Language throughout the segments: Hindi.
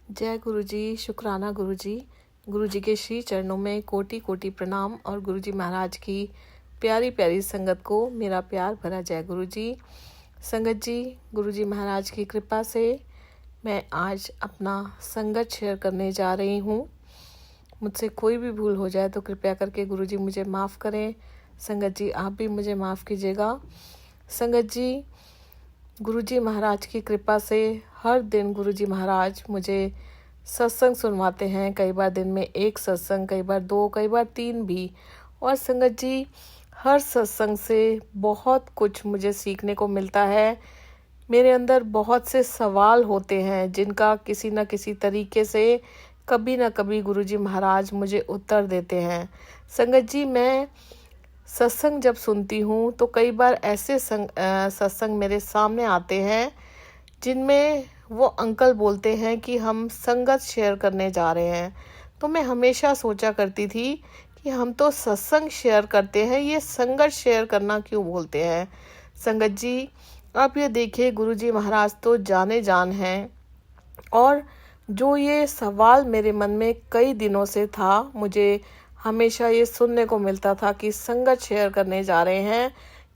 जय गुरु जी, शुक्राना गुरु जी। गुरु जी के श्री चरणों में कोटि कोटि प्रणाम और गुरु जी महाराज की प्यारी प्यारी संगत को मेरा प्यार भरा जय गुरु जी। संगत जी, गुरु जी महाराज की कृपा से मैं आज अपना संगत शेयर करने जा रही हूँ। मुझसे कोई भी भूल हो जाए तो कृपया करके गुरु जी मुझे माफ़ करें। संगत जी, आप भी मुझे माफ़ कीजिएगा। संगत जी, गुरु जी महाराज की कृपा से हर दिन गुरु जी महाराज मुझे सत्संग सुनवाते हैं। कई बार दिन में एक सत्संग, कई बार दो, कई बार तीन भी। और संगत जी, हर सत्संग से बहुत कुछ मुझे सीखने को मिलता है। मेरे अंदर बहुत से सवाल होते हैं जिनका किसी न किसी तरीके से कभी न कभी गुरु जी महाराज मुझे उत्तर देते हैं। संगत जी, मैं सत्संग जब सुनती हूँ तो कई बार ऐसे सत्संग मेरे सामने आते हैं जिनमें वो अंकल बोलते हैं कि हम संगत शेयर करने जा रहे हैं। तो मैं हमेशा सोचा करती थी कि हम तो सत्संग शेयर करते हैं, ये संगत शेयर करना क्यों बोलते हैं। संगत जी, आप ये देखिए, गुरु जी महाराज तो जाने जान हैं। और जो ये सवाल मेरे मन में कई दिनों से था, मुझे हमेशा ये सुनने को मिलता था कि संगत शेयर करने जा रहे हैं।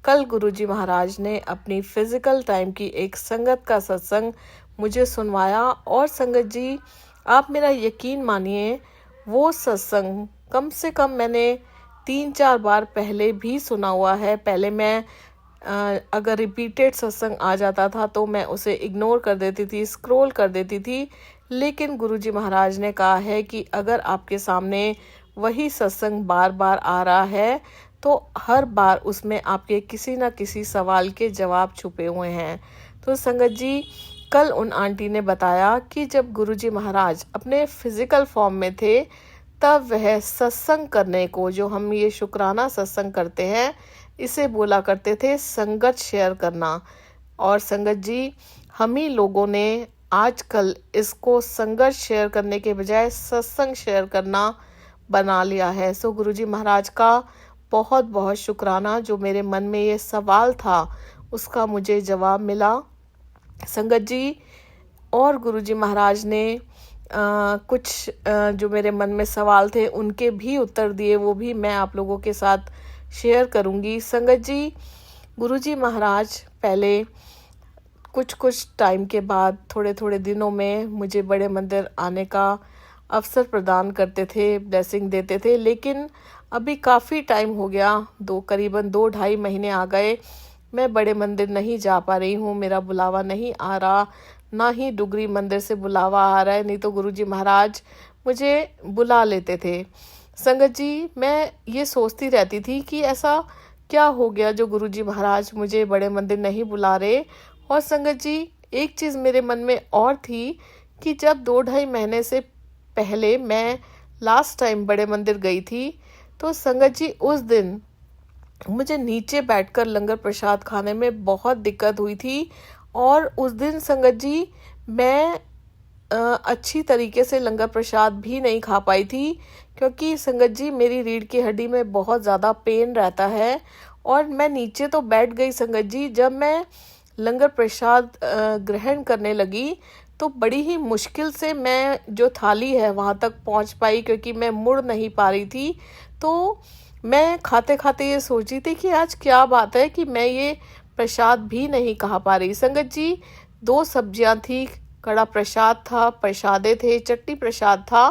कल गुरुजी महाराज ने अपनी फिजिकल टाइम की एक संगत का सत्संग मुझे सुनवाया। और संगत जी, आप मेरा यकीन मानिए, वो सत्संग कम से कम मैंने 3-4 बार पहले भी सुना हुआ है। पहले मैं अगर रिपीटेड सत्संग आ जाता था तो मैं उसे इग्नोर कर देती थी, स्क्रॉल कर देती थी। लेकिन गुरुजी महाराज ने कहा है कि अगर आपके सामने वही सत्संग बार बार आ रहा है तो हर बार उसमें आपके किसी न किसी सवाल के जवाब छुपे हुए हैं। तो संगत जी, कल उन आंटी ने बताया कि जब गुरुजी महाराज अपने फिजिकल फॉर्म में थे तब वह सत्संग करने को, जो हम ये शुक्राना सत्संग करते हैं, इसे बोला करते थे संगत शेयर करना। और संगत जी, हम ही लोगों ने आजकल इसको संगत शेयर करने के बजाय सत्संग शेयर करना बना लिया है। सो गुरुजी महाराज का बहुत बहुत शुक्राना, जो मेरे मन में ये सवाल था उसका मुझे जवाब मिला। संगत जी, और गुरुजी महाराज ने कुछ जो मेरे मन में सवाल थे उनके भी उत्तर दिए, वो भी मैं आप लोगों के साथ शेयर करूंगी। संगत जी, गुरुजी महाराज पहले कुछ टाइम के बाद, थोड़े थोड़े दिनों में मुझे बड़े मंदिर आने का अवसर प्रदान करते थे, ब्लेसिंग देते थे। लेकिन अभी काफ़ी टाइम हो गया, करीबन 2-2.5 महीने आ गए, मैं बड़े मंदिर नहीं जा पा रही हूँ। मेरा बुलावा नहीं आ रहा, ना ही डुगरी मंदिर से बुलावा आ रहा है, नहीं तो गुरुजी महाराज मुझे बुला लेते थे। संगत जी, मैं ये सोचती रहती थी कि ऐसा क्या हो गया जो गुरुजी महाराज मुझे बड़े मंदिर नहीं बुला रहे। और संगत जी, एक चीज़ मेरे मन में और थी कि जब 2-2.5 महीने से पहले मैं लास्ट टाइम बड़े मंदिर गई थी तो संगत जी, उस दिन मुझे नीचे बैठकर लंगर प्रसाद खाने में बहुत दिक्कत हुई थी। और उस दिन संगत जी, मैं अच्छी तरीके से लंगर प्रसाद भी नहीं खा पाई थी, क्योंकि संगत जी, मेरी रीढ़ की हड्डी में बहुत ज़्यादा पेन रहता है। और मैं नीचे तो बैठ गई संगत जी, जब मैं लंगर प्रसाद ग्रहण करने लगी तो बड़ी ही मुश्किल से मैं जो थाली है वहाँ तक पहुँच पाई, क्योंकि मैं मुड़ नहीं पा रही थी। तो मैं खाते खाते ये सोच रही थी कि आज क्या बात है कि मैं ये प्रसाद भी नहीं खा पा रही। संगत जी, 2 सब्जियां थी, कड़ा प्रसाद था, प्रसादे थे, चट्टी प्रसाद था।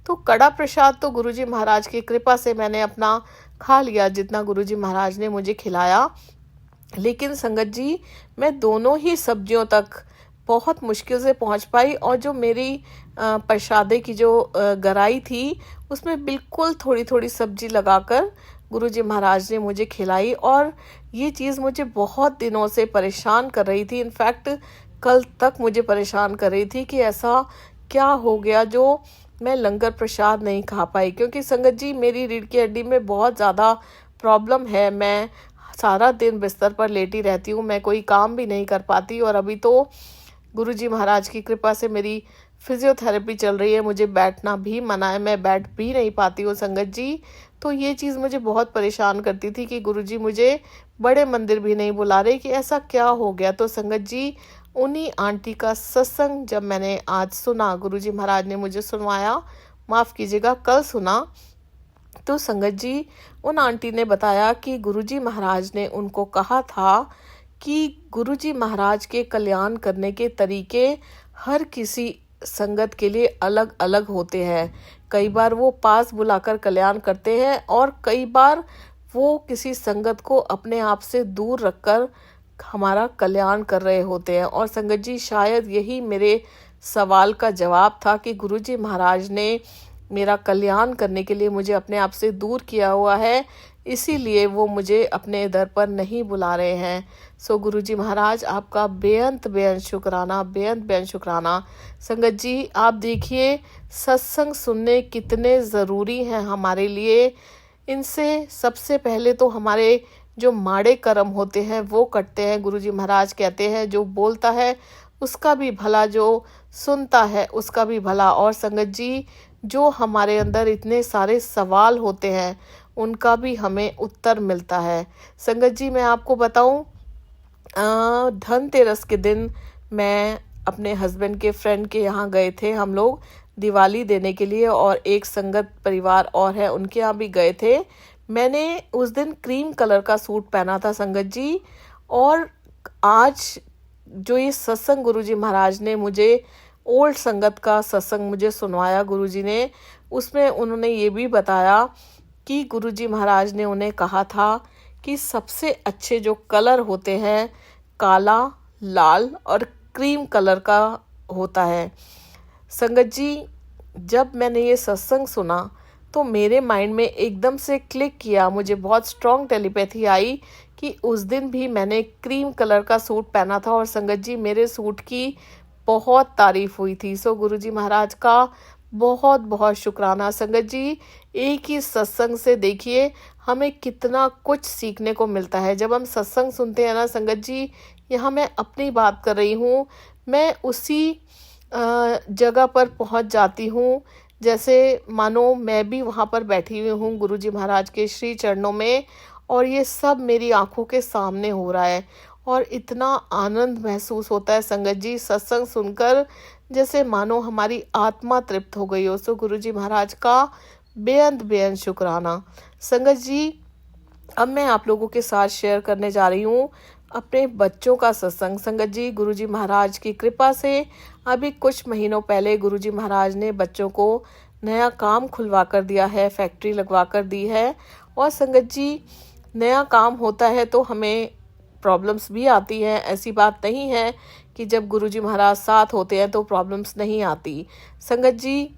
तो कड़ा प्रसाद तो गुरुजी महाराज की कृपा से मैंने अपना खा लिया, जितना गुरुजी महाराज ने मुझे खिलाया। लेकिन संगत जी, मैं दोनों ही सब्जियों तक बहुत मुश्किल से पहुंच पाई। और जो मेरी प्रसादे की जो गराई थी उसमें बिल्कुल थोड़ी थोड़ी सब्जी लगाकर गुरुजी महाराज ने मुझे खिलाई। और ये चीज़ मुझे बहुत दिनों से परेशान कर रही थी, इनफैक्ट कल तक मुझे परेशान कर रही थी कि ऐसा क्या हो गया जो मैं लंगर प्रसाद नहीं खा पाई। क्योंकि संगत जी, मेरी रीढ़ की हड्डी में बहुत ज़्यादा प्रॉब्लम है, मैं सारा दिन बिस्तर पर लेटी रहती हूँ, मैं कोई काम भी नहीं कर पाती। और अभी तो गुरुजी महाराज की कृपा से मेरी फिजियोथेरेपी चल रही है, मुझे बैठना भी मना है, मैं बैठ भी नहीं पाती हूँ संगत जी। तो ये चीज़ मुझे बहुत परेशान करती थी कि गुरुजी मुझे बड़े मंदिर भी नहीं बुला रहे, कि ऐसा क्या हो गया। तो संगत जी, उन्हीं आंटी का सत्संग जब मैंने आज सुना, गुरुजी महाराज ने मुझे सुनवाया, माफ़ कीजिएगा कल सुना, तो संगत जी उन आंटी ने बताया कि गुरुजी महाराज ने उनको कहा था कि गुरुजी महाराज के कल्याण करने के तरीके हर किसी संगत के लिए अलग अलग होते हैं। कई बार वो पास बुलाकर कल्याण करते हैं और कई बार वो किसी संगत को अपने आप से दूर रखकर हमारा कल्याण कर रहे होते हैं। और संगत जी शायद यही मेरे सवाल का जवाब था कि गुरुजी महाराज ने मेरा कल्याण करने के लिए मुझे अपने आप से दूर किया हुआ है, इसीलिए वो मुझे अपने दर पर नहीं बुला रहे हैं। सो गुरुजी महाराज आपका बेअंत बेअंत शुक्राना, बेअंत बेअंत शुक्राना। संगत जी आप देखिए सत्संग सुनने कितने ज़रूरी हैं हमारे लिए। इनसे सबसे पहले तो हमारे जो माड़े कर्म होते हैं वो कटते हैं। गुरुजी महाराज कहते हैं जो बोलता है उसका भी भला, जो सुनता है उसका भी भला। और संगत जी जो हमारे अंदर इतने सारे सवाल होते हैं उनका भी हमें उत्तर मिलता है। संगत जी मैं आपको बताऊं, धनतेरस के दिन मैं अपने हस्बैंड के फ्रेंड के यहाँ गए थे हम लोग दिवाली देने के लिए, और एक संगत परिवार और है उनके यहाँ भी गए थे। मैंने उस दिन क्रीम कलर का सूट पहना था संगत जी। और आज जो ये सत्संग गुरुजी महाराज ने मुझे, ओल्ड संगत का सत्संग मुझे सुनवाया गुरुजी ने, उसमें उन्होंने ये भी बताया कि गुरुजी महाराज ने उन्हें कहा था कि सबसे अच्छे जो कलर होते हैं काला, लाल और क्रीम कलर का होता है। संगत जी जब मैंने ये सत्संग सुना तो मेरे माइंड में एकदम से क्लिक किया, मुझे बहुत स्ट्रॉन्ग टेलीपैथी आई कि उस दिन भी मैंने क्रीम कलर का सूट पहना था और संगत जी मेरे सूट की बहुत तारीफ हुई थी। सो गुरुजी महाराज का बहुत बहुत शुक्राना। संगत जी एक ही सत्संग से देखिए हमें कितना कुछ सीखने को मिलता है। जब हम सत्संग सुनते हैं ना संगत जी, यहाँ मैं अपनी बात कर रही हूँ, मैं उसी जगह पर पहुँच जाती हूँ जैसे मानो मैं भी वहाँ पर बैठी हुई हूँ गुरुजी महाराज के श्री चरणों में, और ये सब मेरी आंखों के सामने हो रहा है और इतना आनंद महसूस होता है संगत जी सत्संग सुनकर, जैसे मानो हमारी आत्मा तृप्त हो गई हो। सो गुरुजी महाराज का बेअंत बेअंत शुक्राना। संगत जी अब मैं आप लोगों के साथ शेयर करने जा रही हूँ अपने बच्चों का सत्संग। संगत जी गुरुजी महाराज की कृपा से अभी कुछ महीनों पहले गुरुजी महाराज ने बच्चों को नया काम खुलवा कर दिया है, फैक्ट्री लगवा कर दी है। और संगत जी नया काम होता है तो हमें प्रॉब्लम्स भी आती हैं, ऐसी बात नहीं है कि जब गुरुजी महाराज साथ होते हैं तो प्रॉब्लम्स नहीं आती। संगत जी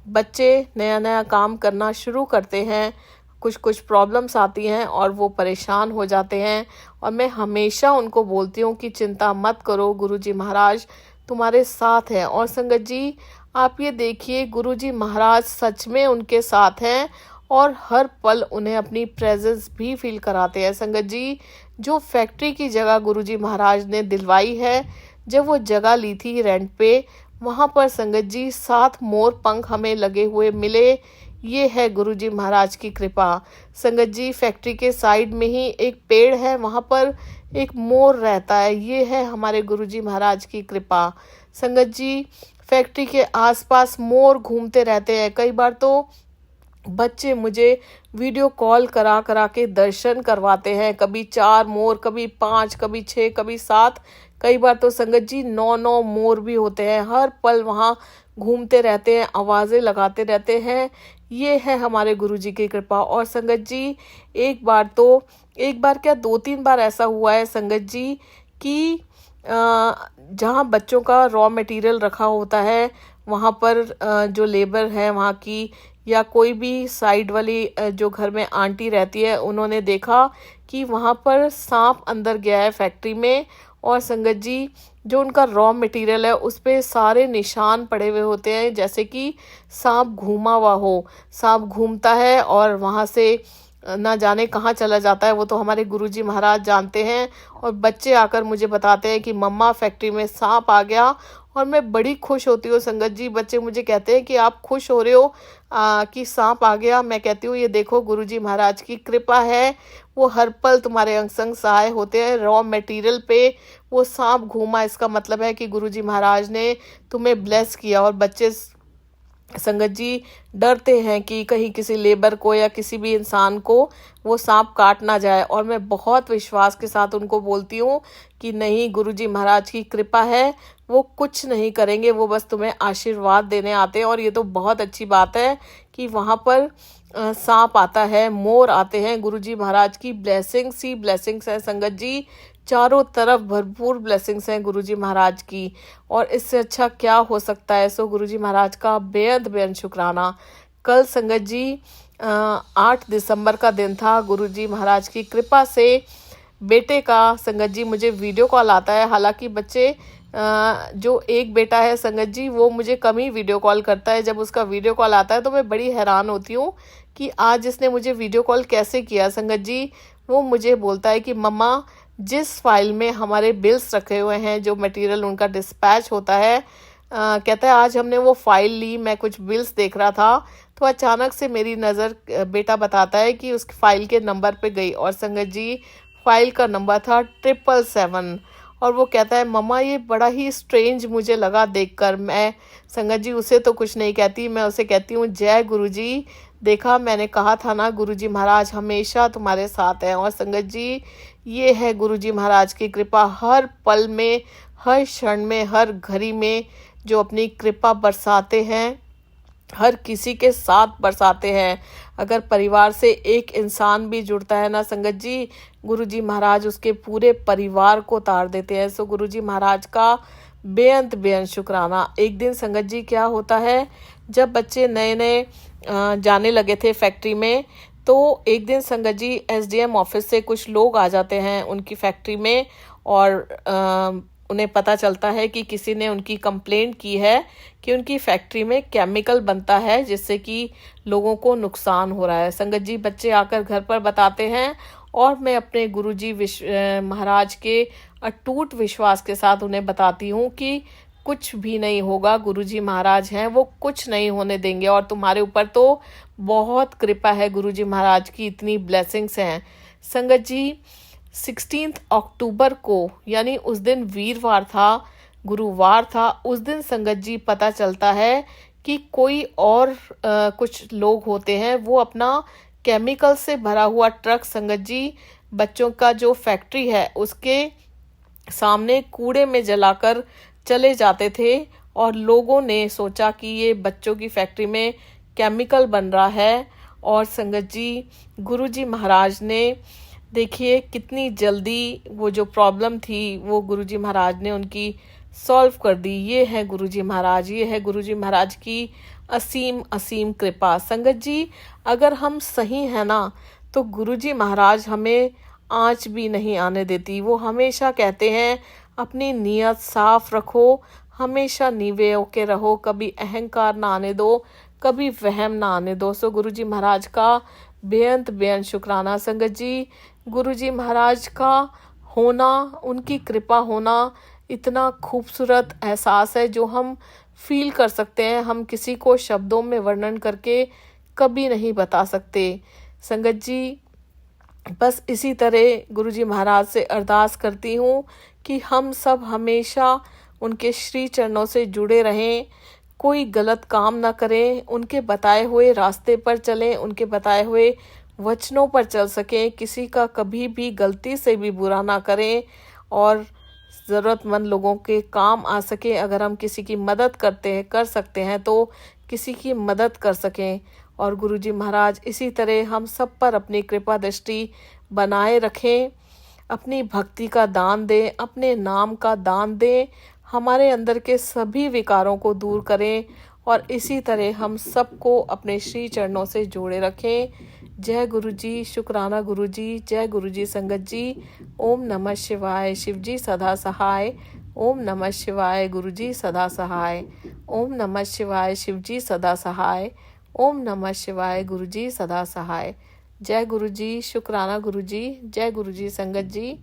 बच्चे नया नया काम करना शुरू करते हैं, कुछ कुछ प्रॉब्लम्स आती हैं और वो परेशान हो जाते हैं, और मैं हमेशा उनको बोलती हूँ कि चिंता मत करो, गुरुजी महाराज तुम्हारे साथ हैं। और संगत जी आप ये देखिए गुरुजी महाराज सच में उनके साथ हैं और हर पल उन्हें अपनी प्रेजेंस भी फील कराते हैं। संगत जी जो फैक्ट्री की जगह गुरुजी महाराज ने दिलवाई है, जब वो जगह ली थी रेंट पे, वहाँ पर संगत जी 7 मोर पंख हमें लगे हुए मिले। ये है गुरुजी महाराज की कृपा। संगत जी फैक्ट्री के साइड में ही एक पेड़ है, वहाँ पर एक मोर रहता है, ये है हमारे गुरुजी महाराज की कृपा। संगत जी फैक्ट्री के आसपास मोर घूमते रहते हैं। कई बार तो बच्चे मुझे वीडियो कॉल करा करा के दर्शन करवाते हैं, कभी 4 मोर, कभी 5, कभी 6, कभी 7, कई बार तो संगत जी 9 मोर भी होते हैं। हर पल वहाँ घूमते रहते हैं, आवाज़ें लगाते रहते हैं। ये है हमारे गुरुजी की कृपा। और संगत जी एक बार क्या 2-3 बार ऐसा हुआ है संगत जी कि जहाँ बच्चों का रॉ मटेरियल रखा होता है वहाँ पर जो लेबर है वहाँ की या कोई भी साइड वाली जो घर में आंटी रहती है, उन्होंने देखा कि वहाँ पर सांप अंदर गया है फैक्ट्री में। और संगत जी जो उनका रॉ मटेरियल है उस पे सारे निशान पड़े हुए होते हैं, जैसे कि सांप घूमा हुआ हो। सांप घूमता है और वहाँ से ना जाने कहाँ चला जाता है, वो तो हमारे गुरुजी महाराज जानते हैं। और बच्चे आकर मुझे बताते हैं कि मम्मा फैक्ट्री में सांप आ गया और मैं बड़ी खुश होती हूँ संगत जी। बच्चे मुझे कहते हैं कि आप खुश हो रहे हो कि सांप आ गया। मैं कहती हूँ ये देखो गुरुजी महाराज की कृपा है, वो हर पल तुम्हारे अंग संग सहाय होते हैं। रॉ मटेरियल पे वो सांप घूमा, इसका मतलब है कि गुरुजी महाराज ने तुम्हें ब्लेस किया। और बच्चे संगत जी डरते हैं कि कहीं किसी लेबर को या किसी भी इंसान को वो सांप काट ना जाए, और मैं बहुत विश्वास के साथ उनको बोलती हूँ कि नहीं, गुरुजी महाराज की कृपा है, वो कुछ नहीं करेंगे, वो बस तुम्हें आशीर्वाद देने आते हैं। और ये तो बहुत अच्छी बात है कि वहाँ पर सांप आता है, मोर आते हैं। गुरुजी महाराज की ब्लेसिंग्स ही ब्लेसिंग्स है संगत जी, चारों तरफ भरपूर ब्लेसिंग्स हैं गुरुजी महाराज की। और इससे अच्छा क्या हो सकता है। सो गुरुजी महाराज का बेहद बेहद शुक्राना। कल संगत जी 8 दिसंबर का दिन था। गुरुजी महाराज की कृपा से बेटे का संगत जी मुझे वीडियो कॉल आता है। हालांकि बच्चे जो एक बेटा है संगत जी, वो मुझे कम ही वीडियो कॉल करता है। जब उसका वीडियो कॉल आता है तो मैं बड़ी हैरान होती हूँ कि आज इसने मुझे वीडियो कॉल कैसे किया। संगत जी वो मुझे बोलता है कि मम्मा, जिस फाइल में हमारे बिल्स रखे हुए हैं, जो मटेरियल उनका डिस्पैच होता है, कहता है आज हमने वो फाइल ली, मैं कुछ बिल्स देख रहा था तो अचानक से मेरी नज़र, बेटा बताता है कि उस फाइल के नंबर पे गई, और संगत जी फाइल का नंबर था 777। और वो कहता है मम्मा ये बड़ा ही स्ट्रेंज मुझे लगा देखकर। मैं संगत जी उसे तो कुछ नहीं कहती, मैं उसे कहती हूँ जय गुरुजी, देखा मैंने कहा था ना, गुरुजी महाराज हमेशा तुम्हारे साथ हैं। और संगत जी ये है गुरुजी महाराज की कृपा, हर पल में, हर क्षण में, हर घड़ी में जो अपनी कृपा बरसाते हैं, हर किसी के साथ बरसाते हैं। अगर परिवार से एक इंसान भी जुड़ता है ना संगत जी, गुरुजी महाराज उसके पूरे परिवार को तार देते हैं। सो गुरुजी महाराज का बेअंत बेअंत शुक्राना। एक दिन संगत जी क्या होता है, जब बच्चे नए नए जाने लगे थे फैक्ट्री में, तो एक दिन संगत जी एसडीएम ऑफिस से कुछ लोग आ जाते हैं उनकी फैक्ट्री में, और उन्हें पता चलता है कि किसी ने उनकी कंप्लेंट की है कि उनकी फैक्ट्री में केमिकल बनता है जिससे कि लोगों को नुकसान हो रहा है। संगत जी बच्चे आकर घर पर बताते हैं, और मैं अपने गुरुजी महाराज के अटूट विश्वास के साथ उन्हें बताती हूँ कि कुछ भी नहीं होगा, गुरुजी महाराज हैं, वो कुछ नहीं होने देंगे, और तुम्हारे ऊपर तो बहुत कृपा है, गुरुजी महाराज की इतनी ब्लेसिंग्स हैं। संगत जी 16 अक्टूबर को, यानी उस दिन वीरवार था, गुरुवार था, उस दिन संगत जी पता चलता है कि कोई और कुछ लोग होते हैं, वो अपना केमिकल से भरा हुआ ट्रक संगत जी बच्चों का जो फैक्ट्री है उसके सामने कूड़े में जलाकर चले जाते थे। और लोगों ने सोचा कि ये बच्चों की फैक्ट्री में केमिकल बन रहा है, और संगत जी गुरुजी महाराज ने देखिए कितनी जल्दी वो जो प्रॉब्लम थी वो गुरुजी महाराज ने उनकी सॉल्व कर दी। ये है गुरुजी महाराज, ये है गुरुजी महाराज की असीम असीम कृपा। संगत जी अगर हम सही हैं ना, तो गुरुजी महाराज हमें आँच भी नहीं आने देती। वो हमेशा कहते हैं अपनी नीयत साफ रखो, हमेशा नीवे होके रहो, कभी अहंकार ना आने दो, कभी वहम ना आने दो। सो गुरुजी महाराज का बेअंत बेअंत शुक्राना। संगत जी गुरुजी महाराज का होना, उनकी कृपा होना इतना खूबसूरत एहसास है जो हम फील कर सकते हैं, हम किसी को शब्दों में वर्णन करके कभी नहीं बता सकते। संगत जी बस इसी तरह गुरुजी महाराज से अरदास करती हूँ कि हम सब हमेशा उनके श्री चरणों से जुड़े रहें, कोई गलत काम ना करें, उनके बताए हुए रास्ते पर चलें, उनके बताए हुए वचनों पर चल सकें, किसी का कभी भी गलती से भी बुरा ना करें, और ज़रूरतमंद लोगों के काम आ सके। अगर हम किसी की मदद कर सकते हैं तो किसी की मदद कर सकें। और गुरुजी महाराज इसी तरह हम सब पर अपनी कृपा दृष्टि बनाए रखें, अपनी भक्ति का दान दें, अपने नाम का दान दें, हमारे अंदर के सभी विकारों को दूर करें, और इसी तरह हम सबको अपने श्री चरणों से जोड़े रखें। जय गुरुजी, शुक्राना गुरुजी, जय गुरुजी संगत जी। ओम नमः शिवाय, शिवजी सदा सहाय। ओम नमः शिवाय, गुरुजी सदा सहाय। ओम नमः शिवाय, शिवजी सदा सहाय। ओम नमः शिवाय, गुरुजी सदा सहाय। जय गुरुजी, शुक्राना गुरुजी, जय गुरुजी संगत जी।